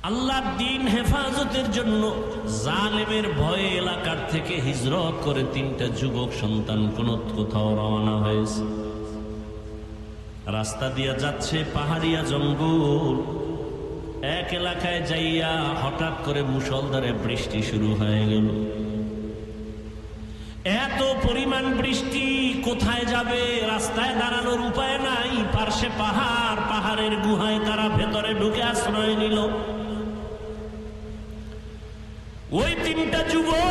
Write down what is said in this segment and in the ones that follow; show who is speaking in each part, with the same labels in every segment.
Speaker 1: আল্লাহর দ্বীন হেফাজতের জন্য জালেমের ভয়ে এলাকার থেকে হিজরত করে 3টা যুবক সন্তান কোথাও রওনা হয়েছে। রাস্তা দিয়া যাচ্ছে পাহাড়িয়া জঙ্গল। এক এলাকায় যাইয়া হঠাৎ করে মুষলধারে বৃষ্টি শুরু হয়ে গেল। এত পরিমাণ বৃষ্টি, কোথায় যাবে? রাস্তায় দাঁড়ানোর উপায় নাই। পার্শ্বে পাহাড়, পাহাড়ের গুহায় তারা ভেতরে ঢুকে আশ্রয় নিল। ওই 3টা যুবক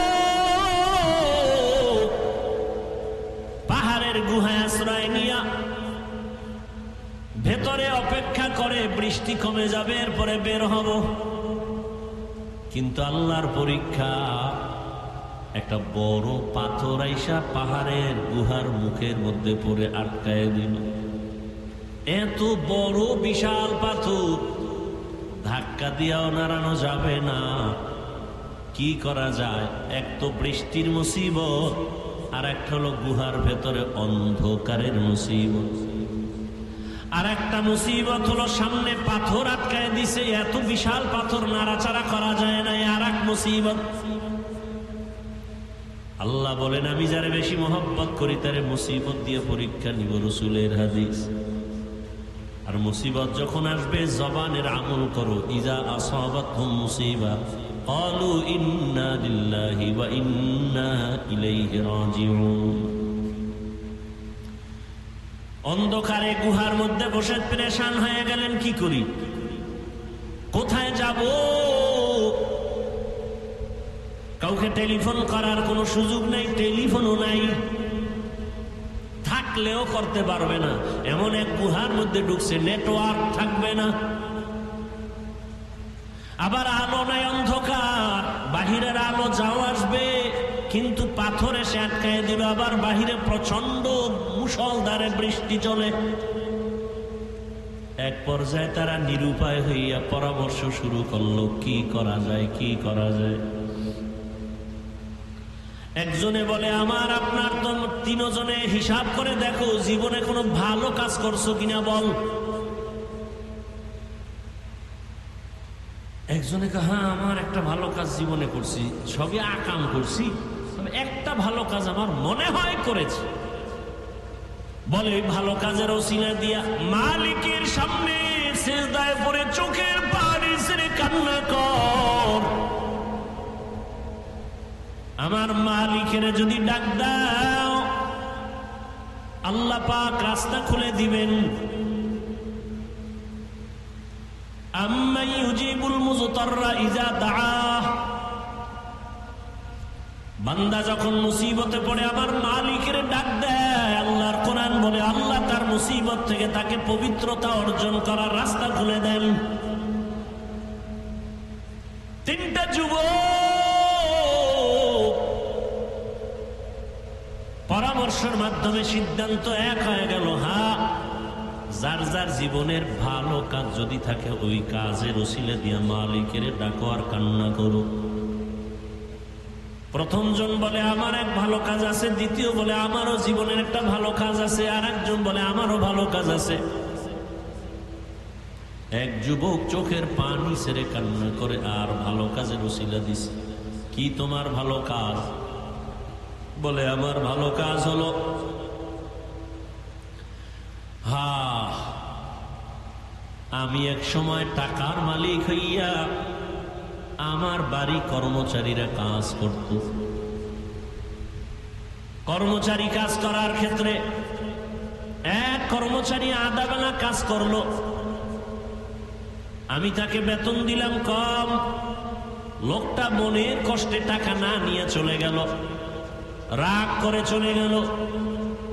Speaker 1: পাহাড়ের গুহায় আশ্রয় নিয়া ভেতরে অপেক্ষা করে বৃষ্টি কমে যাবে, এরপরে বের হব। কিন্তু আল্লাহর পরীক্ষা, একটা বড় পাথর আইসা পাহাড়ের গুহার মুখের মধ্যে পড়ে আটকায় দিল। এত বড় বিশাল পাথর, ধাক্কা দিয়াও নাড়ানো যাবে না। কি করা যায়? এক তো বৃষ্টির মুসিবত, আর একটা হলো গুহার ভেতরে অন্ধকারের মুসিবত। আর একটা মুসিবত হলো সামনে পাথর আটকায় দিছে। এত বিশাল পাথর নাড়াচাড়া করা যায় না, আর এক মুসিবত। আল্লাহ বলেন, আমি যারে বেশি মহব্বত করি তারে মুসিবত দিয়ে পরীক্ষা নিব। রাসূলের হাদিস। আর মুসিবত যখন আসবে জবানের আমল করো। ইজা আসাবাতহুম মুসিবা ক্বালু ইন্না লিল্লাহি ওয়া ইন্না ইলাইহি রাজিউন। অন্ধকারে গুহার মধ্যে বসে পেরেশান হয়ে গেলেন, কি করি, কোথায় যাব? কাউকে টেলিফোন করার কোনো সুযোগ নাই, টেলিফোনও নাই, থাকলেও করতে পারবে না। এমন এক গুহার মধ্যে ঢুকছে, নেটওয়ার্ক থাকবে না, আবার আলো নাই, অন্ধকার। বাহিরের আলো যাও আসবে, কিন্তু পাথর এসে আটকায় দিবে। আবার বাহিরে প্রচন্ড মুষলধারে বৃষ্টি চলে। এক পর্যায়ে তারা নিরুপায় হইয়া পরামর্শ শুরু করলো, কি করা যায়, কি করা যায়। একজনে বলে, আমার আপনার তো 3 জনে হিসাব করে দেখো, জীবনে কোনো ভালো কাজ করছো কিনা বল। একজনে কে, হ্যাঁ আমার একটা ভালো কাজ জীবনে করছি, সবই আকাম করছি, একটা ভালো কাজ আমার মনে হয় করেছি। বলে, ওই ভালো কাজের ওসিলা দিয়া মালিকের সামনে সিজদায় পড়ে চোখের পানি ছেড়ে কান্না কর। আমার মালিকের যদি ডাক দাও, আল্লাহ পাক রাস্তা খুলে দিবেন। আম্মান ইউজিবুল মুযতাররা ইযা দাআহ। বান্দা যখন মুসিবতে পড়ে আমার মালিকের ডাক দেয়, আল্লাহর কোরআন বলে আল্লাহ তার মুসিবত থেকে তাকে পবিত্রতা অর্জন করার রাস্তা খুলে দেন। 3টা যুবক পরামর্শের মাধ্যমে সিদ্ধান্ত এক হয়ে গেল, হ্যাঁ, যার যার জীবনের ভালো কাজ যদি থাকে ওই কাজের ওসিলা দিয়া মালিকের ডাকো আর কান্না করো। প্রথম জন বলে, আমার এক ভালো কাজ আছে। দ্বিতীয় বলে, আমারও জীবনের একটা ভালো কাজ আছে। আর একজন বলে, আমারও ভালো কাজ আছে। এক যুবক চোখের পানি ছেড়ে কান্না করে আর ভালো কাজের ওসিলা দিছে। কি তোমার ভালো কাজ? বলে, আমার ভালো কাজ হলো, হ্যাঁ, আমি এক সময় টাকার মালিক হইয়া আমার বাড়ি কর্মচারীরা কাজ করত। কর্মচারী কাজ করার ক্ষেত্রে এক কর্মচারী আধা বেলা কাজ করলো, আমি তাকে বেতন দিলাম কম। লোকটা মনের কষ্টে টাকা না নিয়ে চলে গেল, রাগ করে চলে গেল।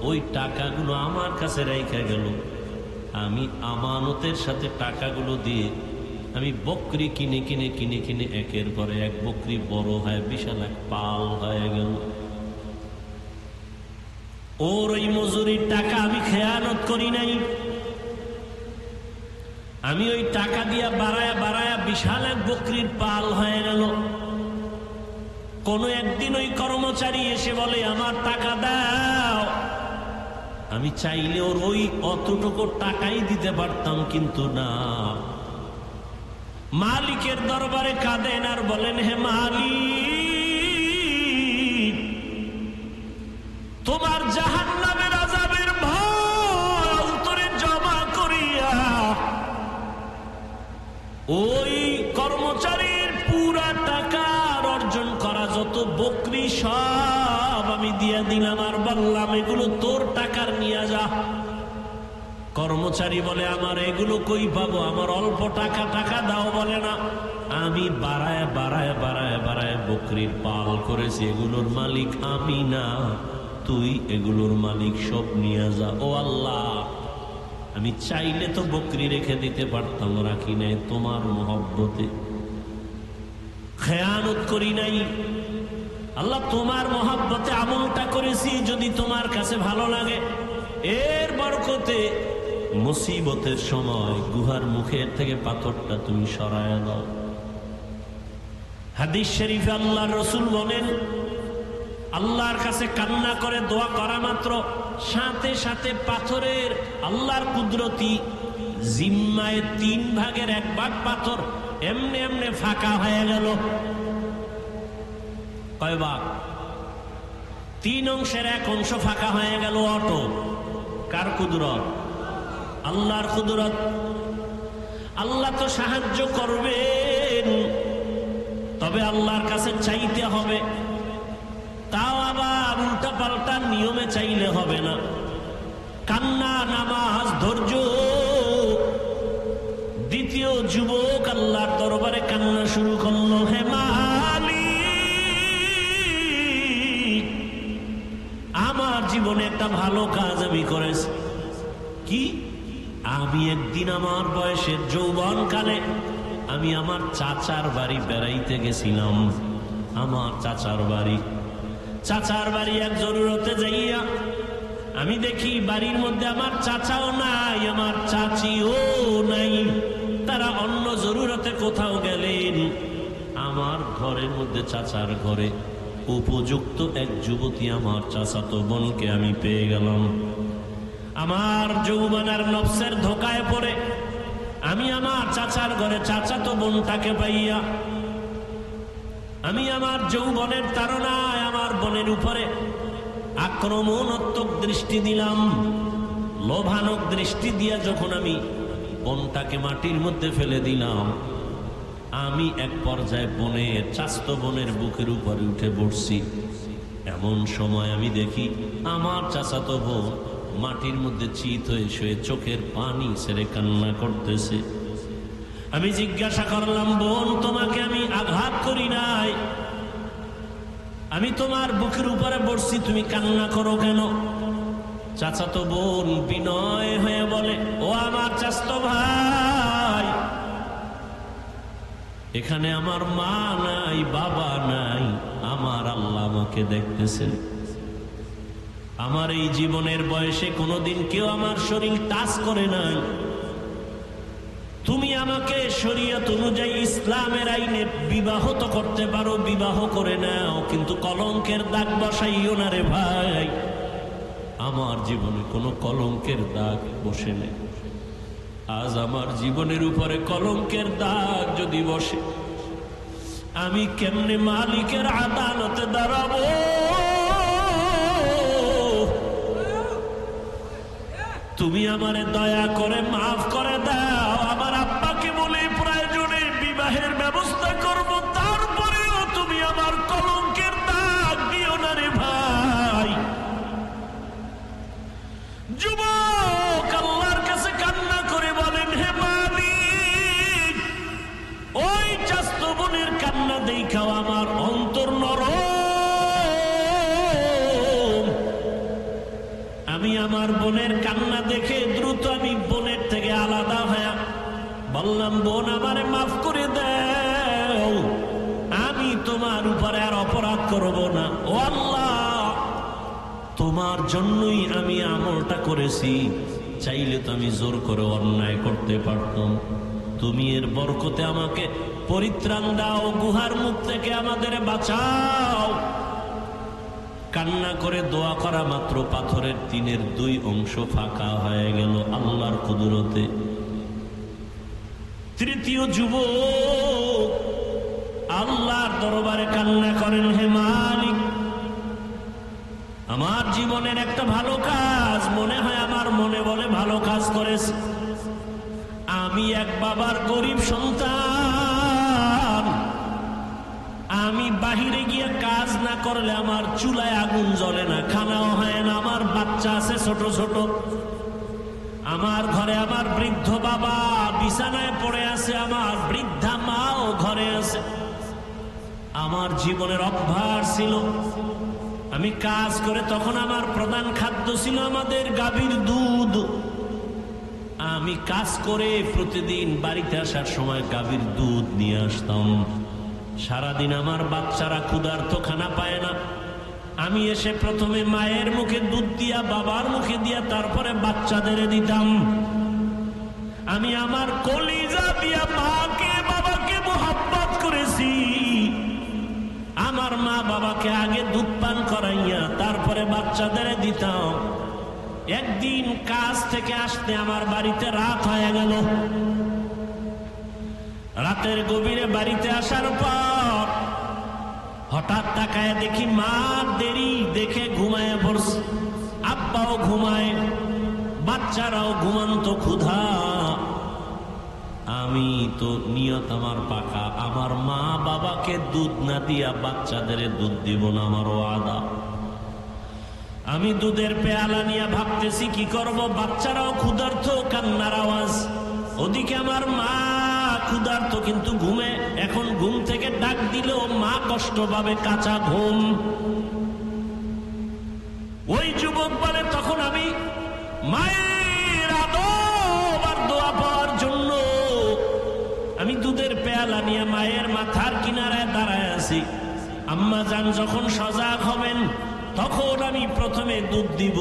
Speaker 1: ওই টাকাগুলো আমার কাছে রেখে গেল। আমি আমানতের সাথে টাকাগুলো দিয়ে আমি বকরি কিনে কিনে কিনে কিনে একের পরে এক বকরি বড় হয়, বিশাল এক পাল হয়ে গেল। ওর ওই মজুরির টাকা আমি খেয়ানত করি নাই। আমি ওই টাকা দিয়া বাড়ায়া বাড়ায়া বিশাল এক বকরির পাল হয়ে গেল। কোন একদিন ওই কর্মচারী এসে বলে, আমার টাকা দাও। আমি চাইলে ওর ওই অতটুকু টাকাই দিতে পারতাম, কিন্তু না, মালিকের দরবারে কাঁদেন আর বলেন, হে মালিক, তোমার জাহান্নামের আযাবের ভয় অন্তরে জমা করিয়া ওই কর্মচারীর পুরা টাকা অর্জন করা যত বকরি সব আমি দিয়া দিলাম আর বললাম এগুলো তোর টাকার নিয়ে যা। কর্মচারী বলে, আমার এগুলো কই পাবো, আমার অল্প টাকা, টাকা দাও। বলে না, আমি বাড়ায় বাড়ায় বাড়ায় বাড়ায় বকরির পাল করেছি, এগুলোর মালিক আমি না, তুই এগুলোর মালিক, সব নিয়ে যা। ও আল্লাহ, আমি চাইলে তো বকরি রেখে দিতে পারতাম, রাখি নাই, তোমার মহব্বতে খেয়ানত করি নাই। আল্লাহ, তোমার মহব্বতে আমলটা করেছি, যদি তোমার কাছে ভালো লাগে, এর বরকতে মুসিবতের সময় গুহার মুখের থেকে পাথরটা তুমি সরায়া দাও। হাদিস শরীফে আল্লাহর রাসূল বলেন, আল্লাহর কাছে কান্না করে দোয়া করা মাত্র সাথে সাথে পাথরের আল্লাহর কুদরতি জিম্মায় 3 ভাগের 1 ভাগ পাথর এমনি এমনি ফাঁকা হয়ে গেল। কয় ভাগ? 3 অংশের 1 অংশ ফাঁকা হয়ে গেল। অটো কার কুদরত? আল্লাহর কুদরত। আল্লাহ তো সাহায্য করবেন, তবে আল্লাহর কাছে চাইতে হবে, তাও আবার উল্টা পাল্টা নিয়মে চাইলে হবে না। কান্না, নামাজ, ধৈর্য। দ্বিতীয় যুবক আল্লাহর দরবারে কান্না শুরু করলো, হে মালিক, আমার জীবনে একটা ভালো কাজ আমি করেছি। কি? আমি একদিন আমার বয়সের যৌবনকালে আমি আমার চাচার বাড়ি বেড়াইতে গেছিলাম। আমার চাচার বাড়ি এক জরুরতে যাইয়া আমি দেখি বাড়ির মধ্যে আমার চাচাও নাই, আমার চাচিও নাই, তারা অন্য জরুরতে কোথাও গেলেন। আমার ঘরের মধ্যে, চাচার ঘরে উপযুক্ত এক যুবতী আমার চাচাতো বোনকে আমি পেয়ে গেলাম। আমার যৌবনের নফসের ধোকায় পড়ে আমি আমার চাচার ঘরে চাচাতো বোনটাকে পাইয়া আমি আমার যৌবনের তাড়নায় আমার বোনের উপরে আক্রমণাত্মক দৃষ্টি দিলাম। লোভানক দৃষ্টি দিয়া যখন আমি বোনটাকে মাটির মধ্যে ফেলে দিলাম, আমি এক পর্যায়ে বোনের, চাচাতো বোনের বুকের উপরে উঠে বসছি। এমন সময় আমি দেখি আমার চাচাতো বোন মাটির মধ্যে চিত হয়ে শুয়ে চোখের পানি ছেড়ে কান্না করতেছে। আমি জিজ্ঞাসা করলাম, বোন, তোমাকে আমি আঘাত করি নাই, আমি তোমার বুকের উপরে বসছি, তুমি কান্না করো কেন? চাচাতো বোন বিনয় হয়ে বলে, ও আমার চাচাতো ভাই, এখানে আমার মা নাই, বাবা নাই, আমার আল্লাহ আমাকে দেখতেছেন। আমার এই জীবনের বয়সে কোনোদিন কেউ আমার শরীর টাচ করে নাই। তুমি আমাকে শরীয়ত অনুযায়ী ইসলামের আইনে বিবাহ তো করতে পারো, বিবাহ করে নাও, কিন্তু কলঙ্কের দাগ বসাইও না রে ভাই। আমার জীবনে কোনো কলঙ্কের দাগ বসে নেই। আজ আমার জীবনের উপরে কলঙ্কের দাগ যদি বসে, আমি কেমনে মালিকের আদালতে দাঁড়াবো? তুমি আমারে দয়া করে মাফ করে দাও। আমার আব্বাকে বলে প্রয়োজনে বিবাহের ব্যবস্থা করব, তারপরেও তুমি আমার কলঙ্কের দাগ দিও না রে ভাই। যুবক আল্লাহর কাছে কান্না করে বলেন, হে মালিক, ওই চাচাতো বোনের কান্না দেখাও আমার অন্তর নরম। আমি আমার বোনের কান্না দেখে দ্রুত আমি বোনের থেকে আলাদা হয়ে বললাম, বোন, আমারে মাফ করে দাও, আমি তোমার উপরে আর অপরাধ করব না। ও আল্লাহ, তোমার জন্যই আমি আমলটা করেছি, চাইলে তো আমি জোর করে অন্যায় করতে পারতাম। তুমি এর বরকতে আমাকে পরিত্রাণ দাও, গুহার মুখ থেকে আমাদের বাঁচাও। কান্না করে দোয়া করা মাত্র পাথরের 3-এর 2 অংশ ফাঁকা হয়ে গেল আল্লাহর কুদরতে। তৃতীয় যুবক আল্লাহর দরবারে কান্না করেন, হে মালিক, আমার জীবনের একটা ভালো কাজ মনে হয়, আমার মনে বলে ভালো কাজ করেছে। আমি এক বাবার গরিব সন্তান, আমি বাহিরে গিয়ে কাজ না করলে আমার চুলায় আগুন জ্বলে না, খানাও হয় না, আমার বাচ্চা আছে ছোট ছোট, আমার ঘরে আমার বৃদ্ধ বাবা বিছানায় পড়ে আছে, আমার বৃদ্ধা মাও ঘরে আছে। আমার জীবনের অভ্যাস ছিল, আমি কাজ করে তখন আমার প্রধান খাদ্য ছিল আমাদের গাভীর দুধ। আমি কাজ করে প্রতিদিন বাড়িতে আসার সময় গাভীর দুধ নিয়ে আসতাম। সারাদিন আমার বাচ্চারা ক্ষুধার্ত, খানা পায় না। আমি এসে প্রথমে মায়ের মুখে দুধ দিয়া, বাবার মুখে দিয়া, তারপরে বাচ্চাদের দিতাম। আমি আমার কলিজা দিয়া মাকে বাবাকে মোহাব্বত করেছি। আমার মা বাবাকে আগে দুধ পান করাইয়া তারপরে বাচ্চাদের দিতাম। একদিন কাজ থেকে আসতে আমার বাড়িতে রাত হয়ে গেল। রাতের গভীরে বাড়িতে আসার পর হঠাৎ তাকায় দেখি মা দেরি দেখে ঘুমায় পড়ছে, আব্বাও ঘুমায়, বাচ্চারাও ঘুমান্ত ক্ষুধা। আমি তো নিয়ত আমার পাকা, আমার মা বাবাকে দুধ না দিয়া বাচ্চাদের দুধ দিব না, আমার ওয়াদা। আমি দুধের পেয়ালা নিয়ে ভাবতেছি কি করব, বাচ্চারাও ক্ষুধার্ত, কান্নার আওয়াজ। ওদিকে আমার মা ক্ষুধার্ত কিন্তু ঘুমে। এখন ঘুম থেকে ডাক দিলেও মা কষ্ট পাবে, কাঁচা ঘুম। ওই যুবক বলে, তখন আমি মায়ের আদব আর দোয়া পাওয়ার জন্য আমি দুধের পেয়ালা নিয়ে মায়ের মাথার কিনারায় দাঁড়ায় আছি। আম্মা জান যখন সজাগ হবেন তখন আমি প্রথমে দুধ দিব,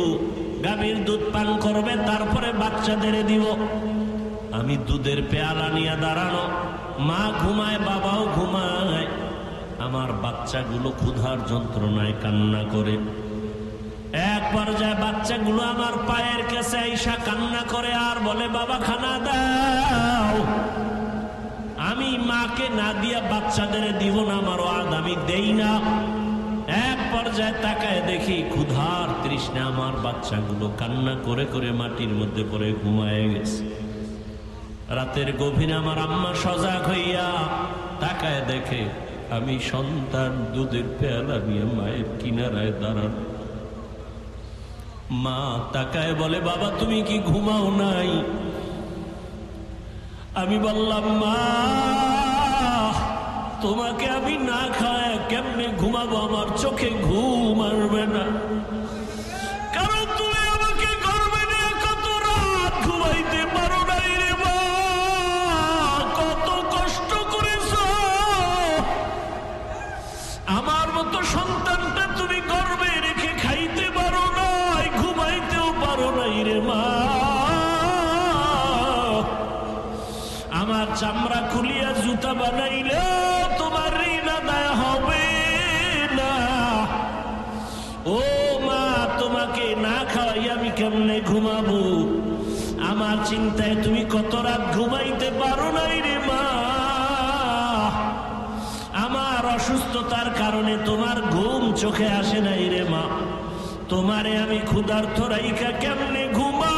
Speaker 1: গাভীর দুধ পান করবে, তারপরে বাচ্চাদের দিব। আমি দুধের পেয়ালা নিয়ে দাঁড়ানো, মা ঘুমায়, বাবাও ঘুমায়, আমার বাচ্চাগুলো ক্ষুধার যন্ত্রণায় কান্না করে। এক পর্যায়ে বাচ্চাগুলো আমার পায়ের কাছে আইসা কান্না করে আর বলে, বাবা খানা দাও। আমি মাকে না দিয়া বাচ্চাদের দিব না, আমার ওয়াদা, আমি দেই না। এক পর্যায়ে তাকায় দেখি ক্ষুধার তৃষ্ণা আমার বাচ্চাগুলো কান্না করে করে মাটির মধ্যে পড়ে ঘুমায় গেছে। রাতের গভীরে আমার আম্মা সজাগ হইয়া তাকায় দেখে আমি সন্তান দুধের পেয়ালা নিয়ে মায়ের কিনারায় দাঁড়ান। মা তাকায় বলে, বাবা তুমি কি ঘুমাও নাই? আমি বললাম, মা তোমাকে আমি না খায় কেমনে ঘুমাবো, আমার চোখে ঘুম আসবে না, কারণ তুমি আমাকে গর্বে নিয়ে কত রাত ঘুমাইতে পারো নাই রে মা, কত কষ্ট করেছ। আমার মতো সন্তানটা তুমি গর্বে রেখে খাইতে পারো নাই, ঘুমাইতেও পারো নাই রে মা। আমার চামড়া খুলিয়া জুতা বানাইলে তোমার ঋণ আদায় হবে না। ও মা তোমাকে না খাওয়াই আমি কেমনে ঘুমাবো? আমার চিন্তায় তুমি কত রাত ঘুমাইতে পারো নাই রে মা। আমার অসুস্থতার কারণে তোমার ঘুম চোখে আসে নাই রে মা। তোমারে আমি ক্ষুধার্ত রাইখা কেমনে ঘুমাই?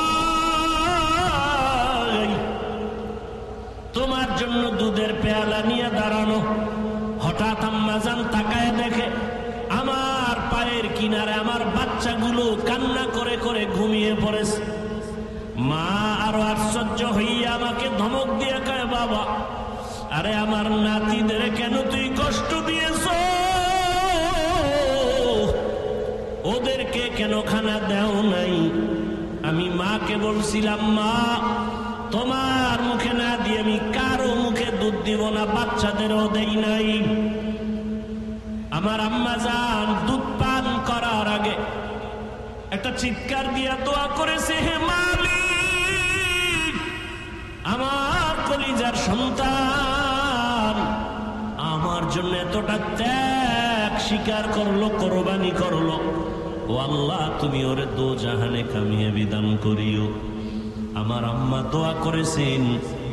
Speaker 1: তোমার জন্য দুধের পেয়ালা নিয়ে দাঁড়ানো। হঠাৎ আম্মা জান তাকায় দেখে আমার পায়ের কিনারে আমার বাচ্চাগুলো কান্না করে করে ঘুমিয়ে পড়েছে। মা আরো আশ্চর্য হইয়া আমাকে ধমক দিয়ে কয়, বাবা আরে আমার নাতিদের কেন তুই কষ্ট দিয়েছ? ওদেরকে কেন খানা দেও নাই? আমি মাকে বলছিলাম, মা তোমার মুখে না দিয়ে আমি কারো মুখে দুধ দিব না, বাচ্চাদেরও দেই নাই। আমার আম্মা জান দুধ পান করার আগে একটা চিৎকার দিয়া দোয়া করেছে, হে মালিক, আমার কলিজার সন্তান আমার জন্য এতটা ত্যাগ স্বীকার করলো, কোরবানি করলো, ও আল্লাহ তুমি ওরে দোজাহানে কামিয়ে বিধান করিও। আমার আম্মা দোয়া করেছেন,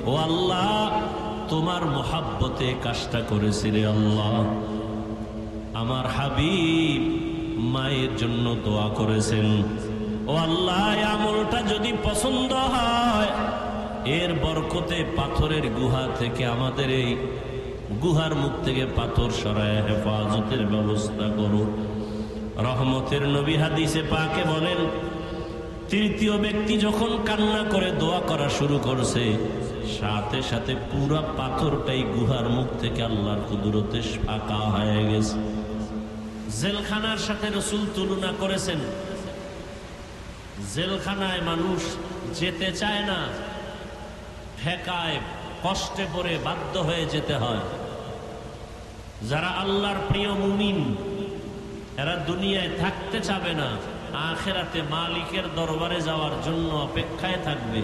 Speaker 1: ও আল্লাহ তোমার মোহাব্বতে কাজটা করেছি রে আল্লাহ। আমার হাবিব মায়ের জন্য দোয়া করেছেন, ও আল্লাহ আমলটা যদি পছন্দ হয় এর বরকতে পাথরের গুহা থেকে আমাদের এই গুহার মুখ থেকে পাথর সরায় হেফাজতের ব্যবস্থা করো। রহমতের নবী হাদিসে পাকে বলেন, তৃতীয় ব্যক্তি যখন কান্না করে দোয়া করা শুরু করছে, সাথে সাথে পুরা পাথরটাই গুহার মুখ থেকে আল্লাহর কুদরতে ফাঁকা হয়ে গেছে। জেলখানার সাথে রাসূল তুলনা করেছেন, জেলখানায় মানুষ যেতে চায় না, ঠেকায় কষ্টে পড়ে বাধ্য হয়ে যেতে হয়। যারা আল্লাহর প্রিয় মুমিন এরা দুনিয়ায় থাকতে চাবে না, আখিরাতে মালিকের দরবারে যাওয়ার জন্য অপেক্ষায় থাকবে।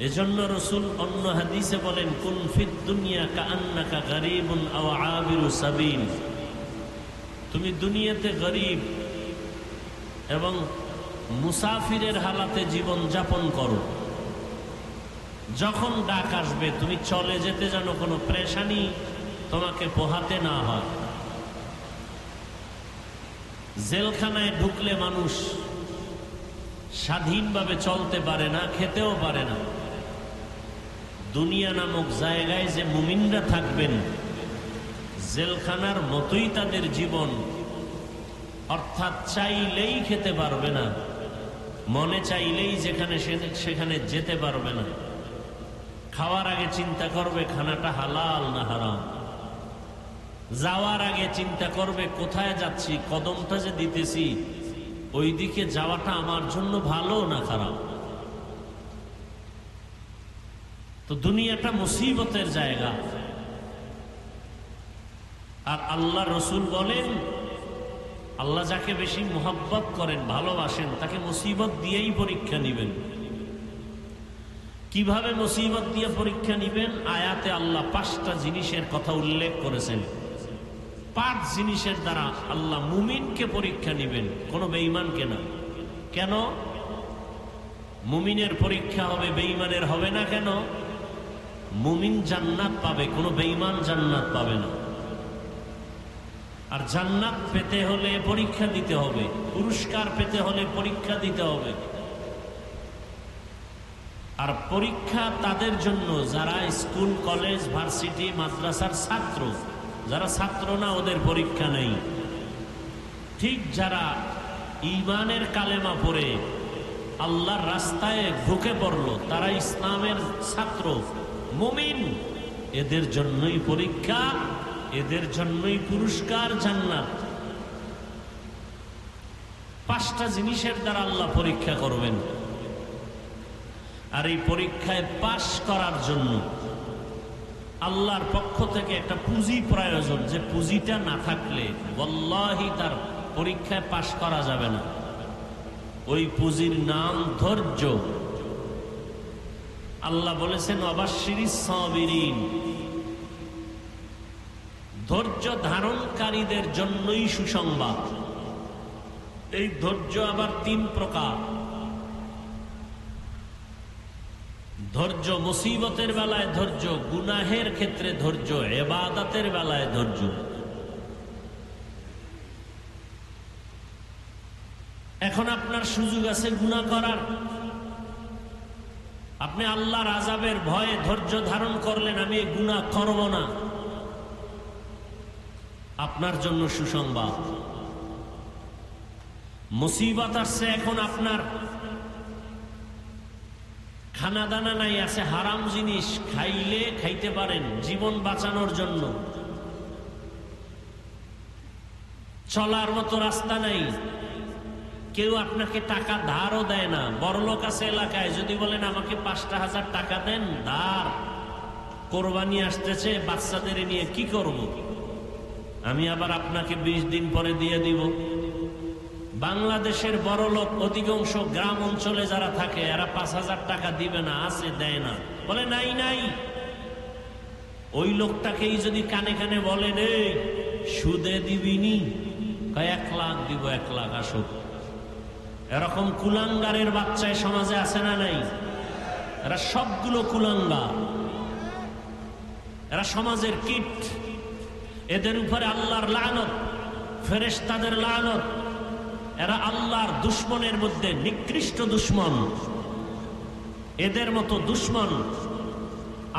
Speaker 1: এজন্য রাসূল অন্য হাদিসে বলেন, কুন ফিদ দুনিয়া কাআন্নাকা গরীবুন আও আবিরু সাবিল। তুমি দুনিয়াতে গরীব এবং মুসাফিরের হালাতে জীবন যাপন করো। যখন ডাক আসবে তুমি চলে যেতে যেন কোনো পেরেশানি তোমাকে পোহাতে না হয়। জেলখানায় ঢুকলে মানুষ স্বাধীনভাবে চলতে পারে না, খেতেও পারে না। দুনিয়া নামক জায়গায় যে মুমিনরা থাকবেন, জেলখানার মতোই তাদের জীবন, অর্থাৎ চাইলেই খেতে পারবে না, মনে চাইলেই যেখানে সেখানে যেতে পারবে না। খাওয়ার আগে চিন্তা করবে খানাটা হালাল না হারাম, যাওয়ার আগে চিন্তা করবে কোথায় যাচ্ছি, কদমটা যে দিতেছি ওই দিকে যাওয়াটা আমার জন্য ভালো না খারাপ। তো দুনিয়াটা মুসিবতের জায়গা। আর আল্লাহ রসুল বলেন, আল্লাহ যাকে বেশি মোহাব্বত করেন, ভালোবাসেন, তাকে মুসিবত দিয়েই পরীক্ষা নিবেন। কিভাবে মুসিবত দিয়ে পরীক্ষা নিবেন? আয়াতে আল্লাহ 5টা জিনিসের কথা উল্লেখ করেছেন। 5 জিনিসের দ্বারা আল্লাহ মুমিনকে পরীক্ষা নিবেন, কোনো বেঈমানকে না। কেন? মুমিনের পরীক্ষা হবে, বেঈমানের হবে না কেন? মুমিন জান্নাত পাবে, কোনো বেঈমান জান্নাত পাবে না। আর জান্নাত পেতে হলে পরীক্ষা দিতে হবে, পুরস্কার পেতে হলে পরীক্ষা দিতে হবে। আর পরীক্ষা তাদের জন্য যারা স্কুল, কলেজ, ভার্সিটি, মাদ্রাসার ছাত্র। যারা ছাত্র না ওদের পরীক্ষা নেই। ঠিক যারা ঈমানের কালেমা পড়ে আল্লাহর রাস্তায় ঢুকে পড়লো, তারা ইসলামের ছাত্র, মুমিন, এদের জন্যই পরীক্ষা, এদের জন্যই পুরস্কার, জান্নাত। 5টা জিনিসের দ্বারা আল্লাহ পরীক্ষা করবেন। আর এই পরীক্ষায় পাশ করার জন্য আল্লাহর পক্ষ থেকে একটা পুঁজি প্রয়োজন, যে পুঁজিটা না থাকলে ওয়াল্লাহি তার পরীক্ষায় পাশ করা যাবে না। ওই পুঁজির নাম ধৈর্য। আল্লাহ বলেছেন, ওয়াবাশশিরিস সাবিরিন, ধৈর্য ধারণকারীদের জন্যই সুসংবাদ। এই ধৈর্য আবার 3 প্রকার। ধৈর্য মুসিবতের বেলায় ধৈর্য, গুনাহের ক্ষেত্রে ধৈর্য, ইবাদতের বেলায় ধৈর্য। এখন আপনার সুযোগ আছে গুনাহ করার, আপনি আল্লাহর আযাবের ভয়ে ধৈর্য ধারণ করলেন, আমি এই গুনাহ করব না, আপনার জন্য সুসংবাদ। মুসিবত আসছে, এখন আপনার খানা দানা নাই, আছে হারাম জিনিস, খাইলে খাইতে পারেন জীবন বাঁচানোর জন্য, চলার মতো রাস্তা নাই, কেউ আপনাকে টাকা ধারও দেয় না। বড়লোক আছে এলাকায়, যদি বলেন আমাকে 5,000 টাকা দেন ধার, কোরবানি আসতেছে, বাচ্চাদের নিয়ে কি করব, আমি আবার আপনাকে 20 দিন পরে দিয়ে দিব। বাংলাদেশের বড়লোক অধিকাংশ গ্রাম অঞ্চলে যারা থাকে এরা 5,000 টাকা দিবে না, আছে, দেয় না, বলে নাই নাই। ওই লোকটাকেই যদি কানে কানে বলেন, এই সুদে দিবিনি, 1 লাখ দিব, 1 লাখ আসুক। এরকম কুলাঙ্গারের বাচ্চায় সমাজে আছে না নাই? এরা সবগুলো কুলাঙ্গার। এরা সমাজের কীট। এদের উপরে আল্লাহর লানত, ফেরেশতাদের লানত। এরা আল্লাহর দুশমনের মধ্যে নিকৃষ্ট দুশমন। এদের মতো দুশমন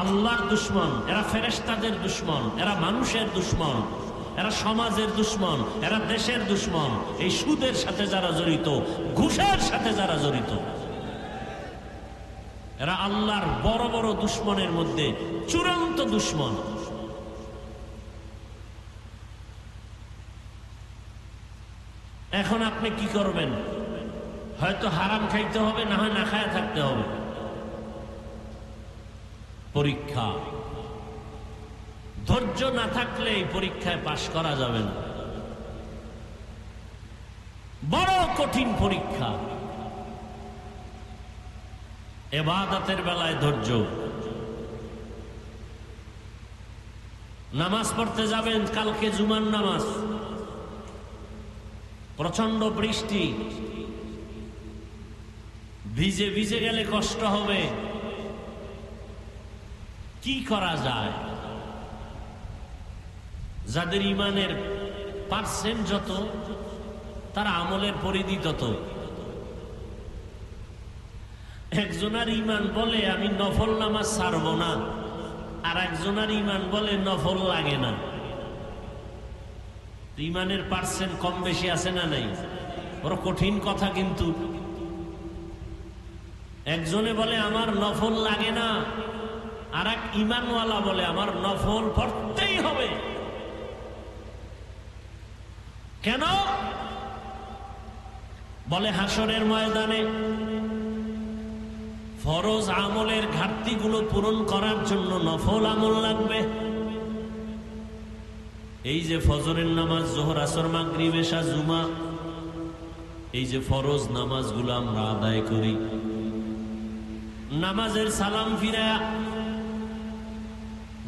Speaker 1: আল্লাহর দুশমন, এরা ফেরেশতাদের দুশমন, এরা মানুষের দুশমন, এরা সমাজের দুশমন, এরা দেশের দুশমন। এই সুদের সাথে যারা জড়িত, ঘুষের সাথে যারা জড়িত, এরা আল্লাহর বড় বড় দুশমনের মধ্যে চূড়ান্ত দুশমন। এখন আপনি কি করবেন? হয়তো হারাম খাইতে হবে, না হয় না খায়া থাকতে হবে। পরীক্ষা, ধৈর্য না থাকলে এই পরীক্ষায় পাশ করা যাবে না। বড় কঠিন পরীক্ষা। ইবাদতের বেলায় ধৈর্য। নামাজ পড়তে যাবেন, কালকে জুমার নামাজ, প্রচন্ড বৃষ্টি, ভিজে ভিজে গেলে কষ্ট হবে। কি করা যায়? যাদের ইমানের পার্সেন্ট যত, তার আমলের পরিধি তত। একজনের ইমান বলে আমি নফল নামাজ ছাড়ব না, আর একজনের ইমান বলে নফল লাগে না। ইমানের পার্সেন্ট কম বেশি আছে না নাই? বড় কঠিন কথা। কিন্তু একজনে বলে আমার নফল লাগে না, আর এক ইমানওয়ালা বলে আমার নফল পড়তেই হবে। কেন? বলে হাসরের ময়দানে ফরজ আমলের ঘাটতিগুলো পূরণ করার জন্য নফল আমল লাগবে। এই যে ফজরের নামাজ, যোহর, আসর, মাগরিব, এশা, জুমা, এই যে ফরজ নামাজগুলো আমরা আদায় করি, নামাজের সালাম ফিরায়া,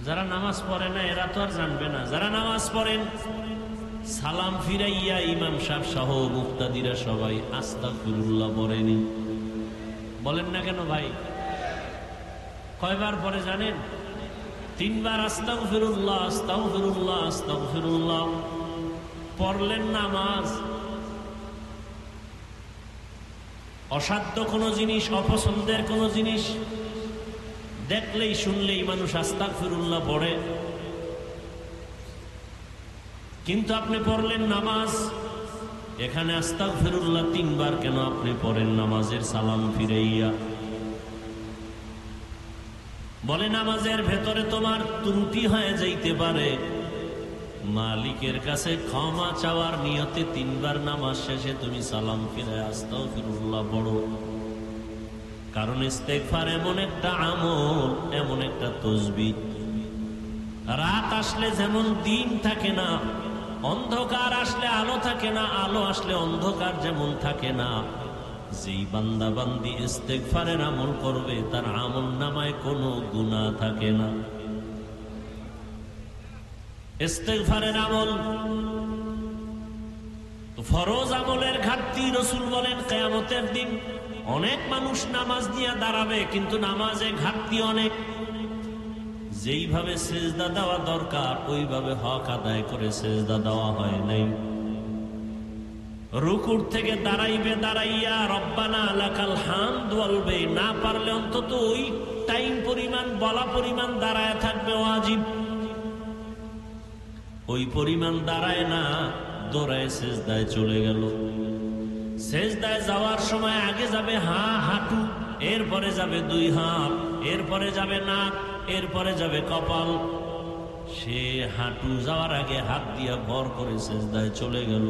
Speaker 1: যারা নামাজ পড়ে না এরা তো আর জানবে না, যারা নামাজ পড়েন সালাম ফিরাইয়া ইমাম সাহেব সহ মুক্তাদিরা সবাই আস্তাগফিরুল্লাহ পড়েনি। বলেন না কেন ভাই? কয়বার পরে জানেন? 3 বার আস্তাগফিরুল্লাহ, আস্তাগফিরুল্লাহ, আস্তাগফিরুল্লাহ পড়লেন। নামাজ অসাধ্য কোনো জিনিস, অপছন্দের কোনো জিনিস দেখলেই শুনলেই মানুষ আস্তাগফিরুল্লাহ পড়ে। কিন্তু আপনি পড়লেন নামাজ, এখানে আস্তাগফিরুল্লাহ 3 বার কেন আপনি পড়েন নামাজের সালাম ফিরাইয়া? বলে নামাজের ভেতরে তোমার ত্রুটি হয়ে যাইতে পারে, মালিকের কাছে ক্ষমা চাওয়ার নিয়তে 3 বার নামাজ শেষে তুমি সালাম ফিরায় আস্তাগফিরুল্লাহ পড়ো। কারণ ইস্তেগফার এমন একটা আমল, এমন একটা তাসবিহ, রাত আসলে যেমন দিন থাকে না, অন্ধকার আসলে আলো থাকে না, আলো আসলে অন্ধকার যেমন থাকে না, যেই বান্দা বান্দি ইস্তেগফারের আমল করবে তার আমল নামায় কোনো গুনাহ থাকে না। ইস্তেগফারের আমল ফরজ আমলের ঘাটতি। রাসূল বলেন কিয়ামতের দিন অনেক মানুষ নামাজ নিয়ে দাঁড়াবে, কিন্তু নামাজে ঘাটতি অনেক। যেইভাবে সেজদা দেওয়া দরকার ওইভাবে হক আদায় করে সেজদা দেওয়া হয় নাই। রুকুর থেকে দাঁড়াইবে, দাঁড়াইয়া রব্বানা লাকাল হামদ বলবে, না পারলে অন্তত ওই টাইম পরিমাণ, বলা পরিমাণ দাঁড়ায় থাকবে ওয়াজিব। ওই পরিমাণ দাঁড়ায় না, দৌড়ায় সেজদায় চলে গেল। সেজদায় যাওয়ার সময় আগে যাবে হাঁটু, এরপরে যাবে 2 হাত, এরপরে যাবে নাক, এরপরে যাবে কপাল। সে হাঁটু যাওয়ার আগে হাত দিয়া ভর করে সেজদায় চলে গেল।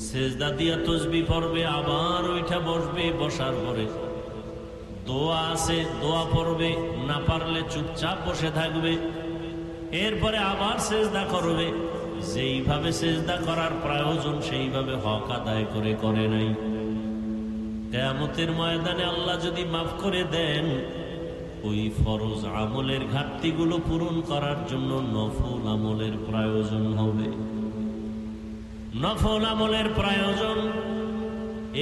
Speaker 1: সেজদা দিয়া তাসবিহ পড়বে, আবার ওইটা বসবে, বসার পরে দোয়া আছে দোয়া পড়বে, না পারলে চুপচাপ বসে থাকবে। এরপরে আবার সেজদা করবে। যেইভাবে সেজদা করার প্রয়োজন সেইভাবে হক আদায় করে নাই। কিয়ামতের ময়দানে আল্লাহ যদি মাফ করে দেন, ওই ফরজ আমলের ঘাটতিগুলো পূরণ করার জন্য নফল আমলের প্রয়োজন হবে। নফল আমলের প্রয়োজন।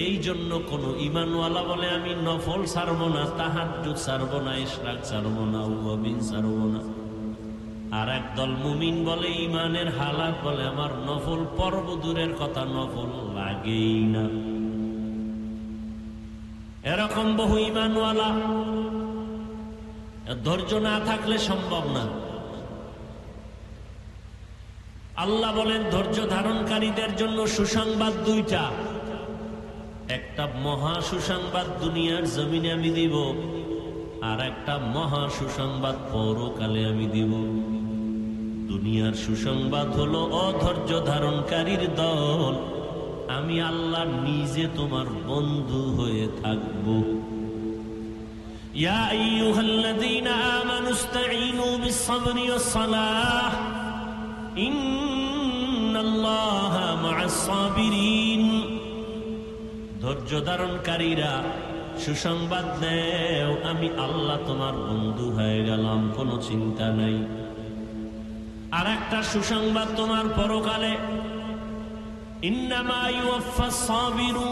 Speaker 1: এই জন্য কোন ঈমানওয়ালা বলে আমি নফল ছাড়বো না, তাহাজ্জুদ ছাড়বো না, ইশরাক ছাড়বো না, ওয়াবিন ছাড়বো না, আর একদল মুমিন বলে, ইমানের হালাত বলে, আমার নফল পর্ব দূরের কথা, নফল লাগেই না। এরকম বহু ইমানওয়ালা, ধৈর্য না থাকলে সম্ভব না। আল্লাহ বলেন ধৈর্য ধারণকারীদের জন্য সুসংবাদ দুইটা। একটা মহা সুসংবাদ দুনিয়ার জমিনে আমি দিব, আর একটা মহা সুসংবাদ পরকালে আমি দিব। দুনিয়ার সুসংবাদ হলো অধৈর্য ধারণকারীর দল, আমি আল্লাহ নিজে তোমার বন্ধু হয়ে থাকব। ইয়া আইয়ুহাল্লাযীনা আমানু ইসতাঈনু বিস-সাবরি ওয়াস-সালাহ ইন্নাল্লাহা মা'আস-সাবিরিন। ধৈর্য ধারণকারীরা সুসংবাদ দেও, আমি আল্লাহ তোমার বন্ধু হয়ে গেলাম, কোনো চিন্তা নাই। আর একটা সুসংবাদ তোমার পরকালে, ইন্নামা ইউওয়াফাস সাবিরুনা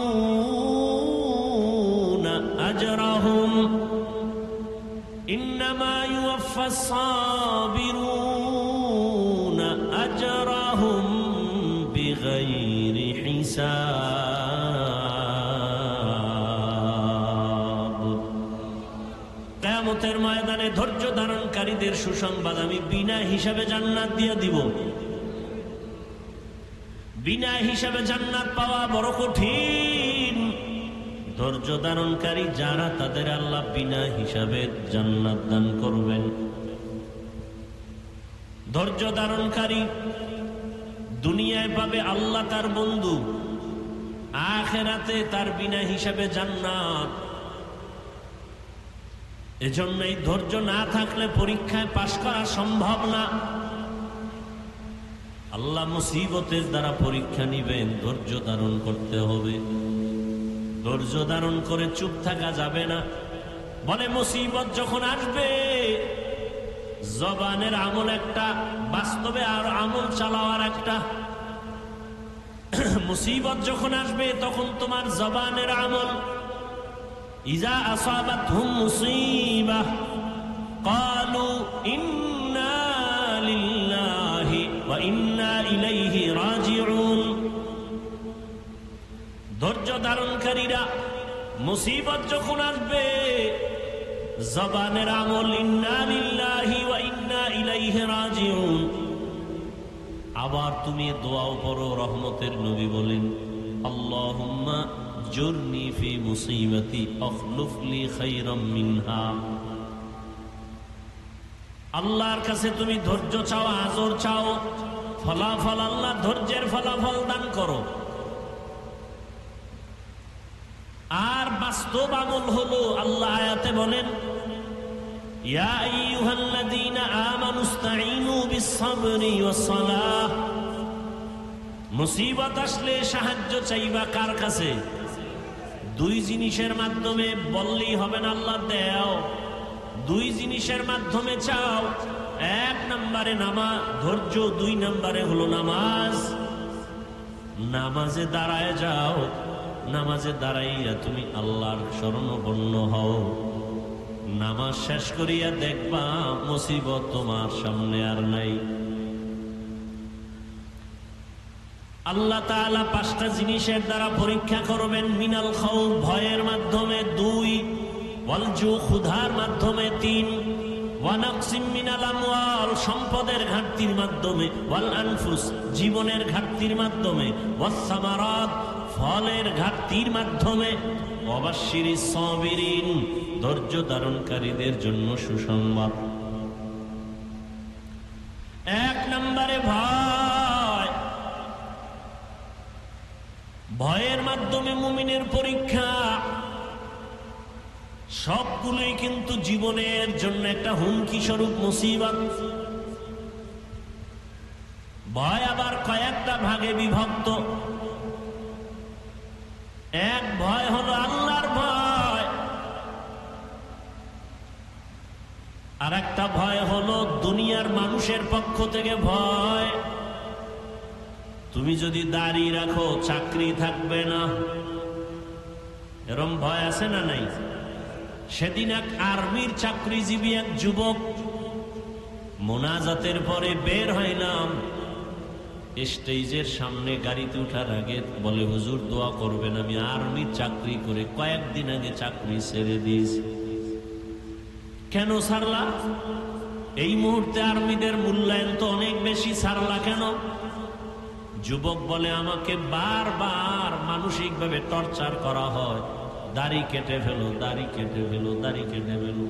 Speaker 1: আজরাহুম, ইন্নামা ইউওয়াফাস সাবিরুনা আজরাহুম বিগাইরি হিসাব। কিয়ামতের ময়দানে ধৈর্য ধারণকারীদের সুসংবাদ আমি বিনা হিসাবে জান্নাত দিয়ে দিব। বিনা হিসাবে জান্নাত পাওয়া বড় কঠিন। ধৈর্য ধারণকারী যারা, তাদের আল্লাহ বিনা হিসাবে জান্নাত দান করবেন। ধৈর্য ধারণকারী দুনিয়ায় পাবে আল্লাহ তার বন্ধু, আখিরাতে তার বিনা হিসাবে জান্নাত। এজন্য এই ধৈর্য না থাকলে পরীক্ষায় পাশ করা সম্ভব না। আল্লাহ মুসিবতের দ্বারা পরীক্ষা নিবেন, ধৈর্য ধারণ করতে হবে। ধৈর্য ধারণ করে চুপ থাকা যাবে না। বলে মুসিবত যখন আসবে, জবানের আমল একটা, বাস্তবে আর আমল চালাওয়ার একটা। মুসিবত যখন আসবে তখন তোমার জবানের আমল, ইজা আসাবাতহুম মুসিবাহ ক্বালু ইন্না লিল্লাহি ওয়া ইন্না ইলাইহি রাজিউন। ধৈর্য ধারণকারীরা মুসিবত যখন আসবে, জবানের আমল ইন্না লিল্লাহি ওয়া ইন্না ইলাইহি রাজিউন। আবার তুমি দোয়াও পড়ো, রহমতের নবী বলেন, আল্লাহুম্মা জুরনি ফি মুসিবাতি আখলুফ লি খায়রাম মিনহা। আল্লাহর কাছে তুমি ধৈর্য চাও, আজর চাও, ফলাফল আল্লাহ ধৈর্যের ফলাফল দান করো। আর বাস্তব আমল হলো, আল্লাহ আয়াতে বলেন, ইয়া আইয়ুহাল্লাযীনা আমানু ইসতাঈনু বিস-সাবরি ওয়াস-সালাহ। মুসিবত আসলে সাহায্য চাইবা কার কাছে? দুই জিনিসের মাধ্যমে বললেই হবে না, আল্লাহ দেও। দুই জিনিসের মাধ্যমে চাও। এক নম্বরে নামাজ, ধৈর্য। দুই নম্বরে হলো নামাজ। নামাজে দাঁড়ায় যাও, নামাজে দাঁড়াইয়া তুমি আল্লাহর শরণাপন্ন হও। নামাজ শেষ করিয়া দেখবা মুসিবত তোমার সামনে আর নাই। আল্লাহ তাআলা পাঁচটা জিনিসের দ্বারা পরীক্ষা করবেন। মিনাল খাউফ, ভয়ের মাধ্যমে। দুই, ওয়াল জু, ক্ষুধার মাধ্যমে। তিন, ওয়া নাকসিম মিনাল আমওয়াল, সম্পদের ঘাটতির মাধ্যমে। ওয়াল আনফুস, জীবনের ঘাটতির মাধ্যমে। ওয়াস সামারাত, ফলের ঘাটতির মাধ্যমে। ওয়াবাশশিরিস সাবিরিন, ধৈর্য ধারণকারীদের জন্য সুসংবাদ। এক নম্বরে ভয়। ভয়ের মাধ্যমে মুমিনের পরীক্ষা। সবগুলোই কিন্তু জীবনের জন্য একটা হুমকি স্বরূপ মুসিবত। ভয় আবার কয়েকটা ভাগে বিভক্ত। এক ভয় হলো আল্লাহর ভয়, আর একটা ভয় হলো দুনিয়ার মানুষের পক্ষ থেকে ভয়। তুমি যদি দাড়ি রাখো চাকরি থাকবে না, এরম ভয় আছে না নাই? সেদিন এক আর্মির চাকরিজীবী এক যুবক মোনাজাতের পরে বের হইলাম, স্টেজের সামনে গাড়িতে উঠার আগে বলে, হুজুর দোয়া করবেন, আমি আর্মি চাকরি করে কয়েকদিন আগে চাকরি ছেড়ে দিয়েছি। কেন ছাড়লা? এই মুহূর্তে আর্মিদের মূল্যায়ন তো অনেক বেশি, ছাড়লা কেন? যুবক বলে, আমাকে বারবার মানসিকভাবে টর্চার করা হয়, দাড়ি কেটে ফেলো, দাড়ি কেটে ফেলো, দাড়ি কেটে ফেলো।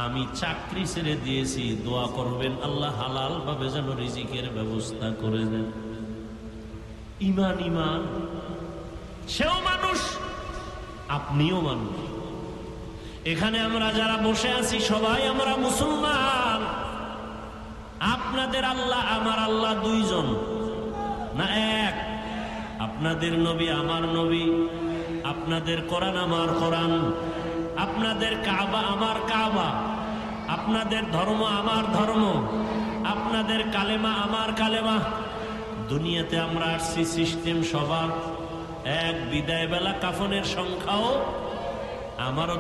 Speaker 1: আমি চাকরি ছেড়ে দিয়েছি, দোয়া করবেন আল্লাহ হালাল ভাবে যেন রিজিকের ব্যবস্থা করে দেন। ইমান ইমান, সেও মানুষ, আপনিও মানুষ। এখানে আমরা যারা বসে আছি সবাই আমরা মুসলমান। আপনাদের আল্লাহ আমার আল্লাহ দুইজন না এক? আপনাদের নবী আমার নবী, আপনাদের কোরআন আমার কোরআন, আপনাদের কাবা আমার কাবা, আপনাদের ধর্ম আমার ধর্ম, আপনাদের কালেমা আমার কালেমা। দুনিয়াতে আমরা আসছি সিস্টেম সবার এক। বিদায় বেলা কাফনের সংখ্যাও আমারও